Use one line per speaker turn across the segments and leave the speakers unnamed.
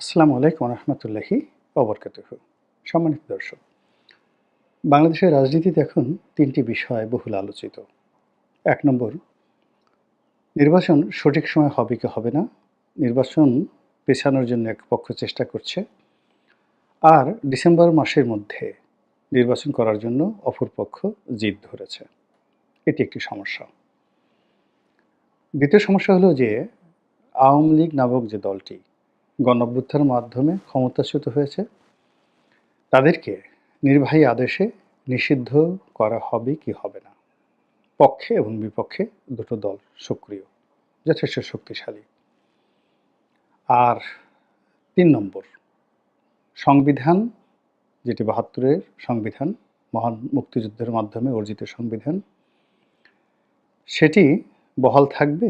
আসসালামু আলাইকুম রহমতুল্লাহি ওবরকাতুহু। সম্মানিত দর্শক, বাংলাদেশের রাজনীতিতে এখন তিনটি বিষয় বহুল আলোচিত। ১ নম্বর, নির্বাচন সঠিক সময়ে হবে কি হবে না, নির্বাচন পেছানোর জন্য এক পক্ষ চেষ্টা করছে, আর ডিসেম্বর মাসের মধ্যে নির্বাচন করার জন্য অপর পক্ষ জিদ ধরেছে। এটি একটি সমস্যা। দ্বিতীয় সমস্যা হলো যে আওয়ামী লীগ নামক যে দলটি গণঅভ্যুত্থানের মাধ্যমে ক্ষমতাচ্যুত হয়েছে, তাদেরকে নির্বাহী আদেশে নিষিদ্ধ করা হবে কি হবে না। পক্ষে এবং বিপক্ষে দুটো দল সক্রিয়, যথেষ্ট শক্তিশালী। আর ৩ নম্বর, সংবিধান, যেটি ৭২-এর সংবিধান, মহান মুক্তিযুদ্ধের মাধ্যমে অর্জিত সংবিধান, সেটি বহাল থাকবে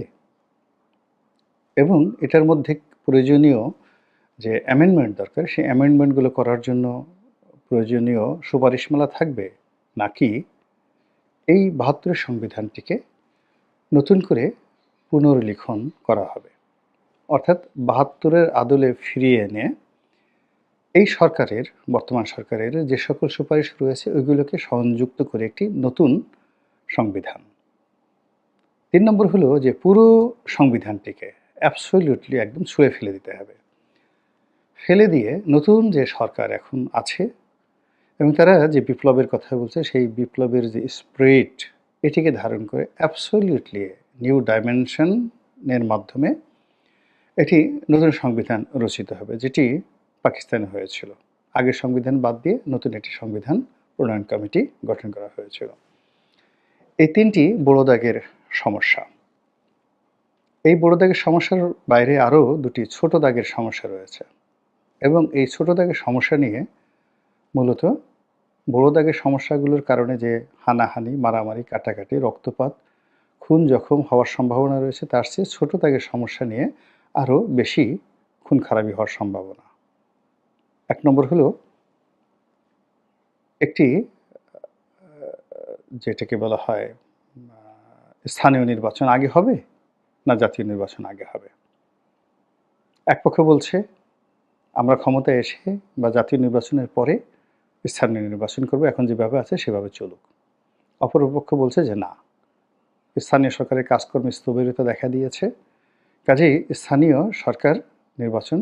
এবং এটার মধ্যে প্রয়োজনীয় যে অ্যামেন্ডমেন্ট দরকার, সেই অ্যামেন্ডমেন্টগুলো করার জন্য প্রয়োজনীয় সুপারিশমালা থাকবে, নাকি এই ৭২-এর সংবিধানটিকে নতুন করে পুনর্লিখন করা হবে। অর্থাৎ ৭২-এর আদলে ফিরিয়ে এনে এই সরকারের, বর্তমান সরকারের যে সকল সুপারিশ রয়েছে ওইগুলোকে সংযুক্ত করে একটি নতুন সংবিধান। ৩ নম্বর হলো যে পুরো সংবিধানটিকে অ্যাবসলিউটলি একদম ছুঁড়ে ফেলে দিতে হবে। ফেলে দিয়ে নতুন যে সরকার এখন আছে এবং তারা যে বিপ্লবের কথা বলছে, সেই বিপ্লবের যে স্পিরিট, এটিকে ধারণ করে অ্যাবসলিউটলি নিউ ডাইমেনশনের মাধ্যমে এটি নতুন সংবিধান রচিত হবে, যেটি পাকিস্তানে হয়েছিল। আগের সংবিধান বাদ দিয়ে নতুন একটি সংবিধান প্রণয়ন কমিটি গঠন করা হয়েছিল। এই ৩টি বড় দাগের সমস্যা। এই বড় দাগের সমস্যার বাইরে আরও ২টি ছোট দাগের সমস্যা রয়েছে এবং এই ছোট দাগের সমস্যা নিয়ে মূলত বড় দাগের সমস্যাগুলোর কারণে যে হানাহানি, মারামারি, কাটাকাটি, রক্তপাত, খুন জখম হওয়ার সম্ভাবনা রয়েছে, তার চেয়ে ছোট দাগের সমস্যা নিয়ে আরও বেশি খুন খারাপি হওয়ার সম্ভাবনা। ১ নম্বর হলো একটি যেটাকে বলা হয় স্থানীয় নির্বাচন আগে হবে না জাতীয় নির্বাচন আগে হবে। এক পক্ষ বলছে আমরা ক্ষমতায় এসে বা জাতীয় নির্বাচনের পরে স্থানীয় নির্বাচন করব, এখন যেভাবে আছে সেভাবে চলুক। অপর পক্ষ বলছে যে না, স্থানীয় সরকারের কাজকর্মে স্থবিরতা দেখা দিয়েছে, কাজেই স্থানীয় সরকার নির্বাচন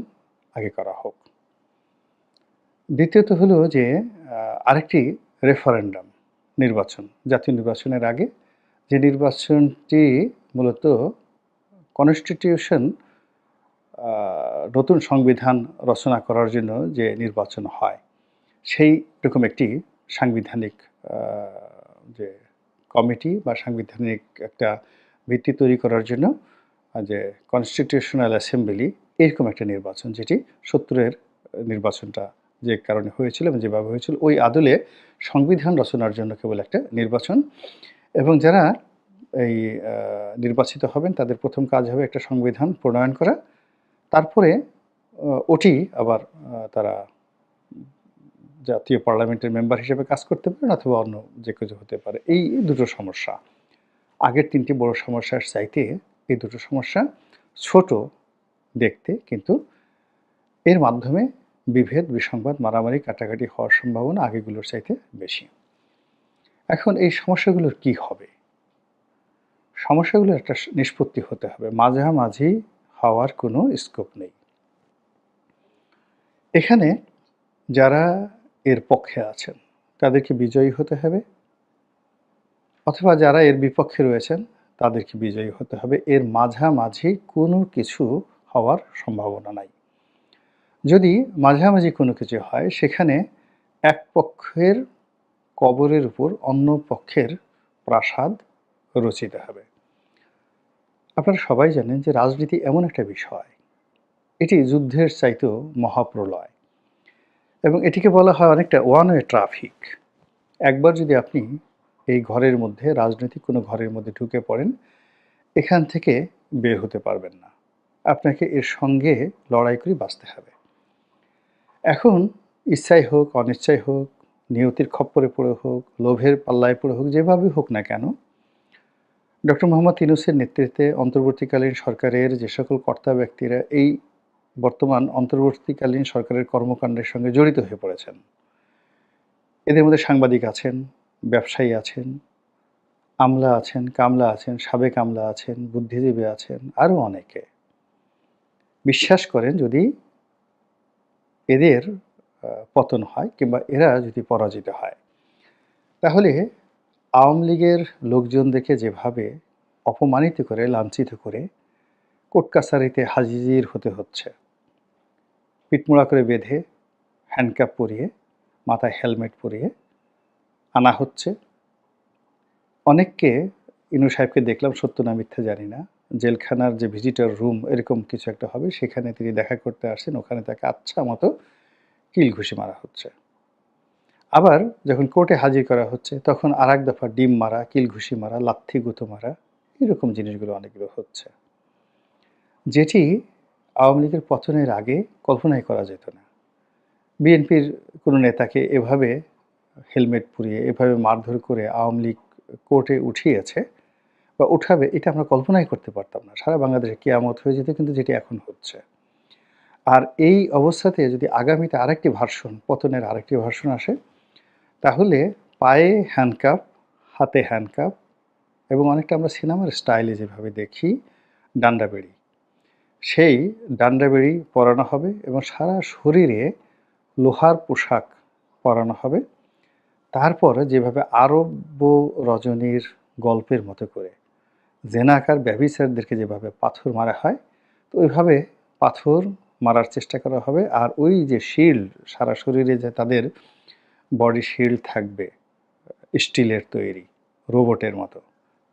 আগে করা হোক। দ্বিতীয়ত হলো যে আরেকটি রেফারেন্ডাম নির্বাচন, জাতীয় নির্বাচনের আগে, যে নির্বাচনটি মূলত কনস্টিটিউশন, নতুন সংবিধান রচনা করার জন্য যে নির্বাচন হয়, সেই রকম একটি সাংবিধানিক যে কমিটি বা সাংবিধানিক একটা ভিত্তি তৈরি করার জন্য যে কনস্টিটিউশনাল অ্যাসেম্বলি, এরকম একটা নির্বাচন, যেটি ৭০-এর নির্বাচনটা যে কারণে হয়েছিল এবং যেভাবে হয়েছিল ওই আদলে সংবিধান রচনার জন্য কেবল একটা নির্বাচন। এবং যারা এই নির্বাচিত হবেন তাদের প্রথম কাজ হবে একটা সংবিধান প্রণয়ন করা, তারপরে ওটি আবার তারা জাতীয় পার্লামেন্টের মেম্বার হিসেবে কাজ করতে পারেন অথবা অন্য যে কিছু হতে পারে। এই দুটো সমস্যা, আগের ৩টি বড় সমস্যার চাইতে এই দুটো সমস্যা ছোট দেখতে, কিন্তু এর মাধ্যমে বিভেদ, বিসংবাদ, মারামারি, কাটাকাটি হওয়ার সম্ভাবনা আগেগুলোর চাইতে বেশি। এখন এই সমস্যাগুলোর কি হবে? সমস্যাগুলোর একটা নিষ্পত্তি হতে হবে, মাঝামাঝি হওয়ার কোনো স্কোপ নেই। এখানে যারা এর পক্ষে আছেন তাদেরকে বিজয়ী হতে হবে, অথবা যারা এর বিপক্ষে রয়েছেন তাদেরকে বিজয়ী হতে হবে। এর মাঝামাঝি কোনো কিছু হওয়ার সম্ভাবনা নাই। যদি মাঝামাঝি কোনো কিছু হয়, সেখানে এক পক্ষের কবরের উপর অন্য পক্ষের প্রাসাদ রচিত হবে। আপনারা সবাই জানেন যে রাজনীতি এমন একটা বিষয়, এটি যুদ্ধের চাইতেও মহাপ্রলয় এবং এটিকে বলা হয় অনেকটা ওয়ান ওয়ে ট্রাফিক। একবার যদি আপনি এই ঘরের মধ্যে, রাজনৈতিক কোনো ঘরের মধ্যে ঢুকে পড়েন, এখান থেকে বের হতে পারবেন না, আপনাকে এর সঙ্গে লড়াই করে বাঁচতে হবে। এখন ইচ্ছাই হোক, অনিচ্ছাই হোক, নিয়তির খপ্পরে পড়ে হোক, লোভের পাল্লায় পড়ে হোক, যেভাবে হোক না কেন, ডক্টর মোহাম্মদ ইউনূসের নেতৃত্বে অন্তর্বর্তীকালীন সরকারের যে সকল কর্তা ব্যক্তিরা এই বর্তমান অন্তর্বর্তীকালীন সরকারের কর্মকাণ্ডের সঙ্গে জড়িত হয়ে পড়েছেন। এদের মধ্যে সাংবাদিক আছেন, ব্যবসায়ী আছেন, আমলা আছেন, কামলা আছেন, সাবেক আমলা আছেন, বুদ্ধিজীবী আছেন, আরও অনেকে। বিশ্বাস করেন যদি এদের পতন হয় কিংবা এরা যদি পরাজিত হয়, তাহলে আওয়ামী লীগের লোকজনদেরকে যেভাবে অপমানিত করে, লাঞ্ছিত করে কোর্ট কাছারিতে হাজির হতে হচ্ছে, পিঠমোড়া করে বেঁধে, হ্যান্ডকাপ পরিয়ে, মাথায় হেলমেট পরিয়ে আনা হচ্ছে। অনেককে, ইনু সাহেবকে দেখলাম, সত্য না মিথ্যা জানি না, জেলখানার যে ভিজিটর রুম এরকম কিছু একটা হবে, সেখানে তিনি দেখা করতে আসছেন। ওখানে তাকে আচ্ছা মতো কিল ঘুষি মারা হচ্ছে। আবার যখন কোর্টে হাজির করা হচ্ছে, তখন আর এক দফা ডিম মারা, কিল ঘুষি মারা, লাথি গুঁতো মারা, এরকম জিনিসগুলো অনেকগুলো হচ্ছে, যেটি আওয়ামী লীগের পতনের আগে কল্পনাই করা যেত না। বিএনপির কোনো নেতাকে এভাবে হেলমেট পরিয়ে, এভাবে মারধর করে আওয়ামী লীগ কোর্টে উঠিয়েছে বা উঠাবে, এটা আমরা কল্পনাই করতে পারতাম না। সারা বাংলাদেশে কিয়ামত হয়ে যেত, কিন্তু যেটি এখন হচ্ছে। আর এই অবস্থাতে যদি আগামীতে আরেকটি ভার্সন, পতনের আরেকটি ভার্সন আসে, তাহলে পায়ে হ্যান্ডকাপ, হাতে হ্যান্ডকাপ, এবং অনেকটা আমরা সিনেমার স্টাইলে যেভাবে দেখি ডান্ডা বেড়ি, সেই ডান্ডা বেড়ি পরানো হবে এবং সারা শরীরে লোহার পোশাক পরানো হবে। তারপর যেভাবে আরব্য রজনীর গল্পের মতো করে জেনাকার ব্যভিচারদেরকে যেভাবে পাথর মারা হয়, তো ওইভাবে পাথর মারার চেষ্টা করা হবে। আর ওই যে শিল্ড, সারা শরীরে যে তাদের বডি শিল্ড থাকবে স্টিলের তৈরি, রোবটের মতো,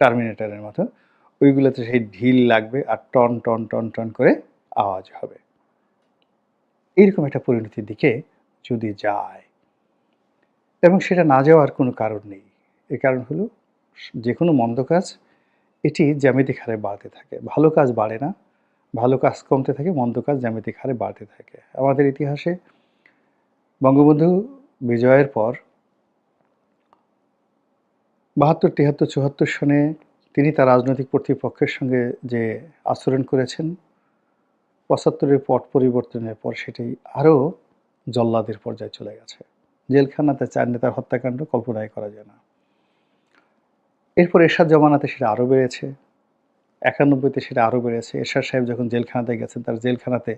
টার্মিনেটরের মতো, ওইগুলোতে সেই ঢিল লাগবে আর টন টন টন টন করে আওয়াজ হবে। এইরকম একটা পরিণতির দিকে যদি যায়, এবং সেটা না যাওয়ার কোনো কারণ নেই। এর কারণ হলো যে কোনো মন্দ কাজ এটি জ্যামিতিক হারে বাড়তে থাকে। ভালো কাজ বাড়ে না, ভালো কাজ কমতে থাকে, মন্দ কাজ জ্যামিতিক হারে বাড়তে থাকে। আমাদের ইতিহাসে বঙ্গবন্ধু বিজয়ের পর ৭২, ৭৩, ৭৪ সনে তিনি তার রাজনৈতিক প্রতিপক্ষের সঙ্গে যে আচরণ করেছেন, ৭৫-এর পট পরিবর্তনের পর সেটি আরও জল্লাদের পর্যায়ে চলে গেছে। জেলখানাতে ৪ নেতার হত্যাকাণ্ড কল্পনাই করা যায় না। এরপর এরশাদ জমানাতে সেটা আরও বেড়েছে, ৯১-তে সেটা আরও বেড়েছে। এরশাদ সাহেব যখন জেলখানাতে গেছেন, তার জেলখানাতে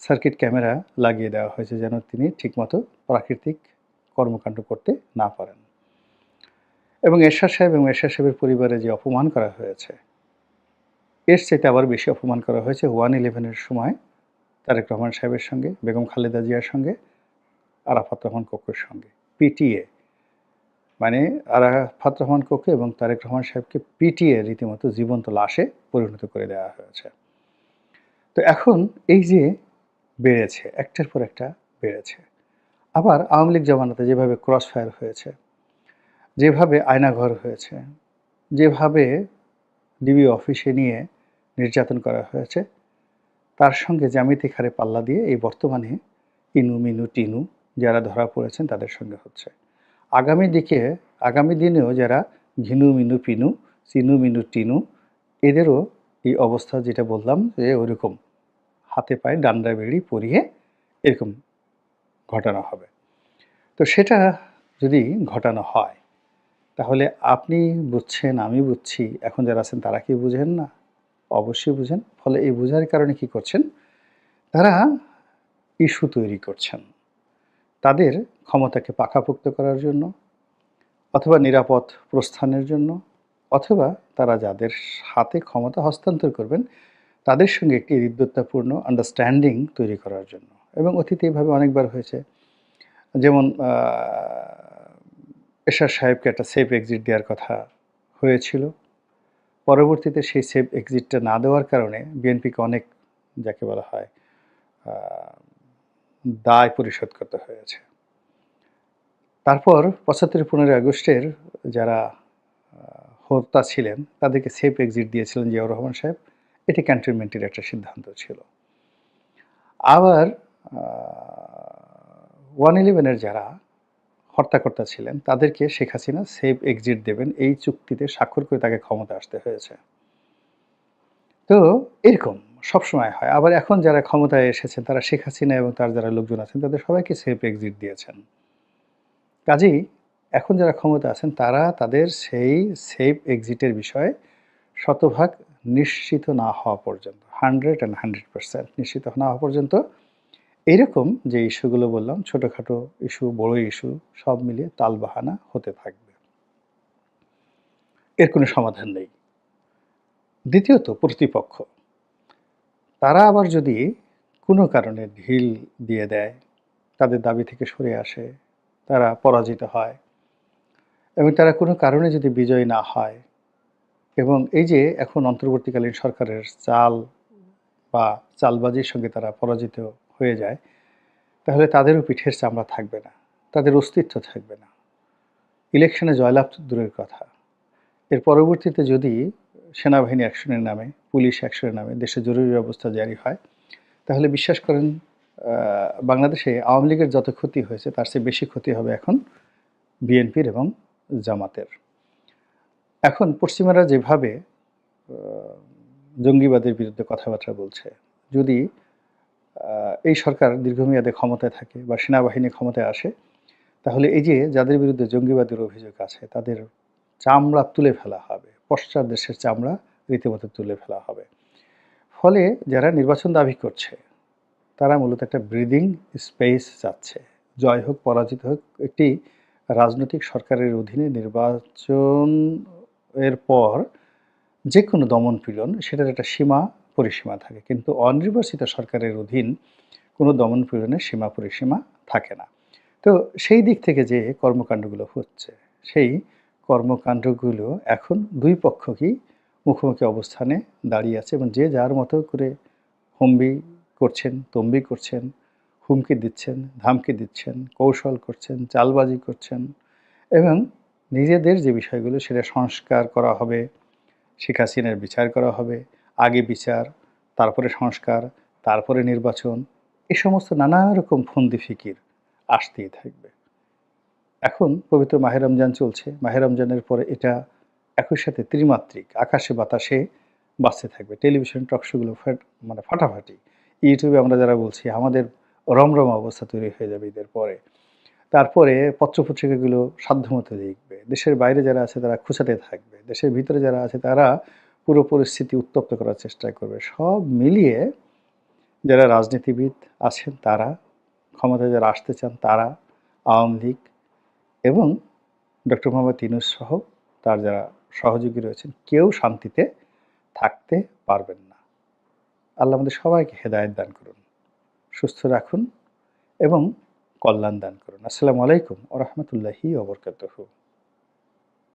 সার্কিট ক্যামেরা লাগিয়ে দেওয়া হয়েছে যেন তিনি ঠিকমতো প্রাকৃতিক কর্মকাণ্ড করতে না পারেন। এবং এরশাদ সাহেব এবং এরশাদ সাহেবের পরিবারে যে অপমান করা হয়েছে, এর চাইতে আবার বেশি অপমান করা হয়েছে 1/11-এর সময় তারেক রহমান সাহেবের সঙ্গে, বেগম খালেদা জিয়ার সঙ্গে, আরাফাত রহমান কোকোর সঙ্গে পিটিয়ে, মানে আরাফাত রহমান কোকো এবং তারেক রহমান সাহেবকে পিটিয়ে রীতিমতো জীবন্ত লাশে পরিণত করে দেওয়া হয়েছে। তো এখন এই যে বেড়েছে, একটার পর একটা বেড়েছে। আবার আওয়ামী লীগ জমানাতে যেভাবে ক্রস ফায়ার হয়েছে, যেভাবে আয়নাঘর হয়েছে, যেভাবে ডিবি অফিসে নিয়ে নির্যাতন করা হয়েছে, তার সঙ্গে জ্যামিতিক হারে পাল্লা দিয়ে এই বর্তমানে ইনু, মিনু, টিনু যারা ধরা পড়েছেন তাদের সঙ্গে হচ্ছে। আগামী দিনেও যারা ঘিনু, মিনু, পিনু, চিনু, মিনু, টিনু, এদেরও এই অবস্থা যেটা বললাম যে ওইরকম হাতে পায়ে ডান্ডা বেড়ি পরিয়ে এরকম ঘটানো হবে। তো সেটা যদি ঘটানো হয়, তাহলে আপনি বুঝছেন, আমি বুঝছি, এখন যারা আছেন তারা কি বুঝেন না? অবশ্যই বুঝেন। ফলে এই বুঝার কারণে কি করছেন? তারা ইস্যু তৈরি করছেন। তাদের ক্ষমতাকে পাকাপোক্ত করার জন্য, অথবা নিরাপদ প্রস্থানের জন্য, অথবা তারা যাদের হাতে ক্ষমতা হস্তান্তর করবেন তাদের সঙ্গে একটি হৃদ্যতাপূর্ণ আন্ডারস্ট্যান্ডিং তৈরি করার জন্য। এবং অতীতে এভাবে অনেকবার হয়েছে। যেমন এরশাদ সাহেবকে একটা সেফ এক্সিট দেওয়ার কথা হয়েছিল। পরবর্তীতে সেই সেফ এক্সিটটা না দেওয়ার কারণে বিএনপিকে অনেক, যাকে বলা হয়, দায় পরিশোধ করতে হয়েছে। তারপর ৭৫-১৫ আগস্টের যারা হোতা ছিলেন তাদেরকে সেফ এক্সিট দিয়েছিলেন জিয়াউর রহমান সাহেব। এটি ক্যান্টনমেন্টের একটা সিদ্ধান্ত ছিল। আবার 1/11-এর যারা হর্তাকর্তা ছিলেন তাদেরকে শেখ হাসিনা সেফ এক্সিট দেবেন এই চুক্তিতে স্বাক্ষর করে তাকে ক্ষমতা আসতে হয়েছে। তো এরকম সবসময় হয়। আবার এখন যারা ক্ষমতায় এসেছেন তারা শেখ হাসিনা এবং তার যারা লোকজন আছেন তাদের সবাইকে সেফ এক্সিট দিয়েছেন। কাজেই এখন যারা ক্ষমতা আছেন তারা তাদের সেই সেফ এক্সিটের বিষয়ে শতভাগ নিশ্চিত না হওয়া পর্যন্ত 100% নিশ্চিত না হওয়া পর্যন্ত এইরকম যে ইস্যুগুলো বললাম ছোটোখাটো ইস্যু, বড় ইস্যু সব মিলিয়ে তালবাহানা হতে থাকবে। এর কোনো সমাধান নেই। দ্বিতীয়ত প্রতিপক্ষ। তারা আবার যদি কোনো কারণে ঢিল দিয়ে দেয়, তাদের দাবি থেকে সরে আসে, তারা পরাজিত হয় এবং তারা কোনো কারণে যদি বিজয়ী না হয় এবং এই যে এখন অন্তর্বর্তীকালীন সরকারের চাল বা চালবাজির সঙ্গে তারা পরাজিত হয়ে যায়, তাহলে তাদেরও পিঠের চামড়া থাকবে না, তাদের অস্তিত্ব থাকবে না। ইলেকশনে জয়লাভ তো দূরের কথা। এর পরবর্তীতে যদি সেনাবাহিনী অ্যাকশনের নামে, পুলিশ অ্যাকশনের নামে দেশে জরুরি অবস্থা জারি হয়, তাহলে বিশ্বাস করেন বাংলাদেশে আওয়ামী লীগের যত ক্ষতি হয়েছে তার চেয়ে বেশি ক্ষতি হবে এখন বিএনপির এবং জামাতের। এখন পশ্চিমারা যেভাবে জঙ্গিবাদের বিরুদ্ধে কথাবার্তা বলছে, যদি এই সরকার দীর্ঘমেয়াদে ক্ষমতায় থাকে বা সেনাবাহিনী ক্ষমতায় আসে, তাহলে এই যে যাদের বিরুদ্ধে জঙ্গিবাদের অভিযোগ আছে তাদের চামড়া তুলে ফেলা হবে, পশ্চাৎ দেশের চামড়া রীতিমতো তুলে ফেলা হবে। ফলে যারা নির্বাচন দাবি করছে তারা মূলত একটা ব্রিদিং স্পেস চাচ্ছে। জয় হোক পরাজিত হোক, একটি রাজনৈতিক সরকারের অধীনে নির্বাচন এর পর যে কোনো দমন-পীড়ন সেটার একটা সীমা পরিসীমা থাকে। কিন্তু অনির্বাচিত সরকারের অধীন কোনো দমন-পীড়নের সীমা পরিসীমা থাকে না। তো সেই দিক থেকে যে কর্মকাণ্ডগুলো হচ্ছে, সেই কর্মকাণ্ডগুলো এখন দুই পক্ষকেই মুখোমুখি অবস্থানে দাঁড়িয়ে আছে এবং যে যার মতো করে হম্বি করছেন, তম্বি করছেন, হুমকি দিচ্ছেন, ধামকি দিচ্ছেন, কৌশল করছেন, চালবাজি করছেন এবং নিজেদের যে বিষয়গুলো সেটা সংস্কার করা হবে, শেখ হাসিনার বিচার করা হবে, আগে বিচার, তারপরে সংস্কার, তারপরে নির্বাচন, এ সমস্ত নানা রকম ফন্দি ফিকির আসতেই থাকবে। এখন পবিত্র মাহে রমজান চলছে। মাহে রমজানের পরে এটা একই সাথে ত্রিমাত্রিক, আকাশে বাতাসে বাজতে থাকবে। টেলিভিশন টক শোগুলো মানে ফাটাফাটি। ইউটিউবে আমরা যারা বলছি আমাদের রমরমা অবস্থা তৈরি হয়ে যাবে ঈদের পরে। তারপরে পত্রপত্রিকাগুলো সাধ্যমতো লিখবে। দেশের বাইরে যারা আছে তারা খোঁচাতে থাকবে। দেশের ভিতরে যারা আছে তারা পুরো পরিস্থিতি উত্তপ্ত করার চেষ্টা করবে। সব মিলিয়ে যারা রাজনীতিবিদ আছেন তারা, ক্ষমতায় যারা আসতে চান তারা, আওয়ামী লীগ এবং ডক্টর মোহাম্মদ ইউনূস সহ তার যারা সহযোগী রয়েছেন কেউ শান্তিতে থাকতে পারবেন না। আল্লাহ আমাদের সবাইকে হেদায়েত দান করুন, সুস্থ রাখুন এবং কল্যাণ দান করুন। আসসালামু আলাইকুম ওয়া রাহমাতুল্লাহি ওয়া বারাকাতুহু।